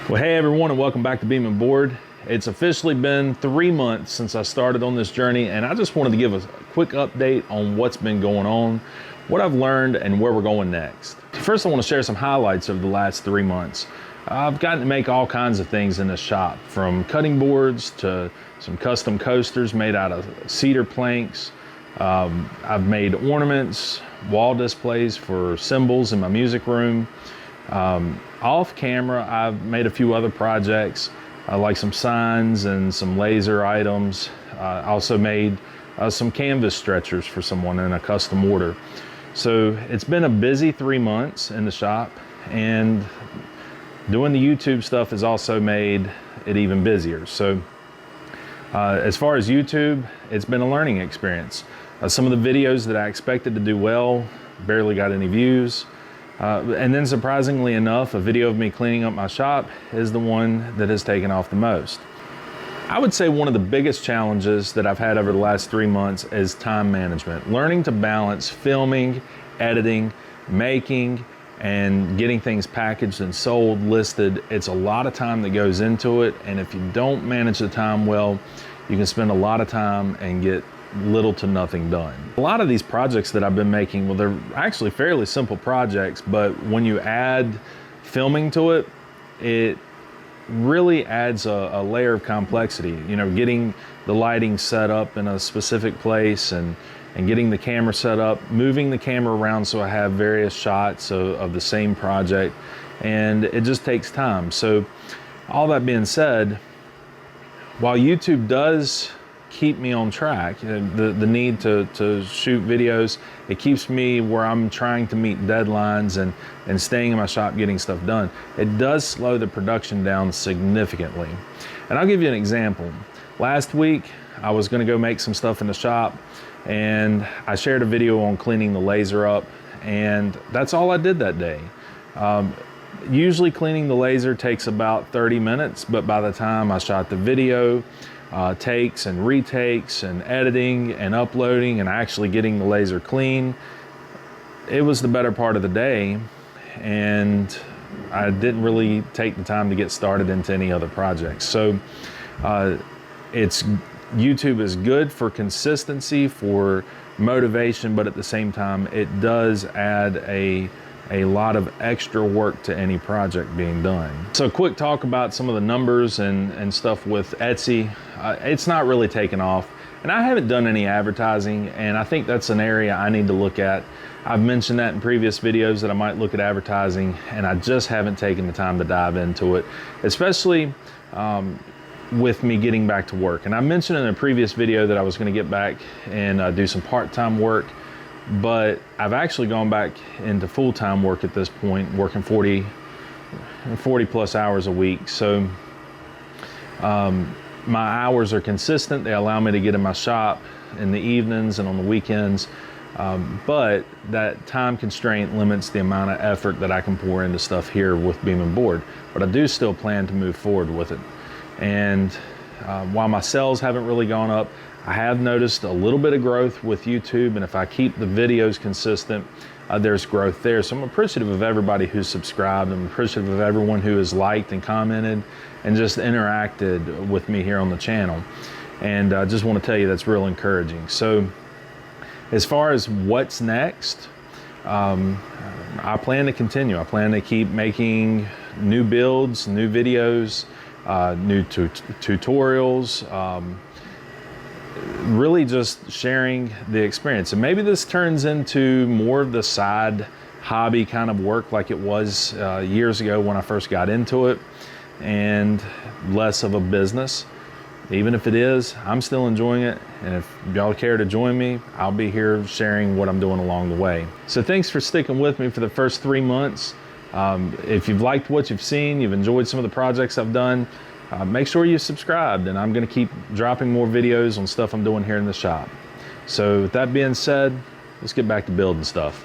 Well, hey everyone, and welcome back to Beam & Board. It's officially been 3 months since I started on this journey, and I just wanted to give a quick update on what's been going on, what I've learned, and where we're going next. First, I want to share some highlights of the last 3 months. I've gotten to make all kinds of things in the shop, from cutting boards to some custom coasters made out of cedar planks. I've made ornaments, wall displays for symbols in my music room. Off camera, I've made a few other projects, like some signs and some laser items. I also made some canvas stretchers for someone in a custom order. So it's been a busy 3 months in the shop, and doing the YouTube stuff has also made it even busier. So as far as YouTube, it's been a learning experience. Some of the videos that I expected to do well barely got any views. And then surprisingly enough, a video of me cleaning up my shop is the one that has taken off the most. I would say one of the biggest challenges that I've had over the last 3 months is time management. Learning to balance filming, editing, making, and getting things packaged and sold, listed. It's a lot of time that goes into it, and if you don't manage the time well, you can spend a lot of time and get little to nothing done. A lot of these projects that I've been making, well, they're actually fairly simple projects, but when you add filming to it, it really adds a layer of complexity. You know, getting the lighting set up in a specific place and getting the camera set up, moving the camera around so I have various shots of the same project, and it just takes time. So all that being said, while YouTube does keep me on track, the need to shoot videos, it keeps me where I'm trying to meet deadlines and staying in my shop getting stuff done. It does slow the production down significantly. And I'll give you an example. Last week, I was gonna go make some stuff in the shop, and I shared a video on cleaning the laser up, and that's all I did that day. Usually cleaning the laser takes about 30 minutes, but by the time I shot the video, takes and retakes and editing and uploading and actually getting the laser clean, it was the better part of the day, and I didn't really take the time to get started into any other projects. So YouTube is good for consistency, for motivation, but at the same time it does add a lot of extra work to any project being done. So quick talk about some of the numbers and stuff with Etsy. It's not really taken off, and I haven't done any advertising, and I think that's an area I need to look at. I've mentioned that in previous videos that I might look at advertising, and I just haven't taken the time to dive into it, especially with me getting back to work. And I mentioned in a previous video that I was gonna get back and do some part-time work, but I've actually gone back into full-time work at this point, working 40 plus hours a week. So my hours are consistent. They allow me to get in my shop in the evenings and on the weekends, but that time constraint limits the amount of effort that I can pour into stuff here with Beam & Board. But I do still plan to move forward with it. And while my sales haven't really gone up, I have noticed a little bit of growth with YouTube, and if I keep the videos consistent, there's growth there. So I'm appreciative of everybody who's subscribed. I'm appreciative of everyone who has liked and commented and just interacted with me here on the channel. And I just want to tell you that's real encouraging. So as far as what's next, I plan to continue. I plan to keep making new builds, new videos, new tutorials, really just sharing the experience. And maybe this turns into more of the side hobby kind of work like it was years ago when I first got into it, and less of a business. Even if it is, I'm still enjoying it, and if y'all care to join me, I'll be here sharing what I'm doing along the way. So thanks for sticking with me for the first 3 months. If you've liked what you've seen, you've enjoyed some of the projects I've done, make sure you subscribed, and I'm going to keep dropping more videos on stuff I'm doing here in the shop. So with that being said, let's get back to building stuff.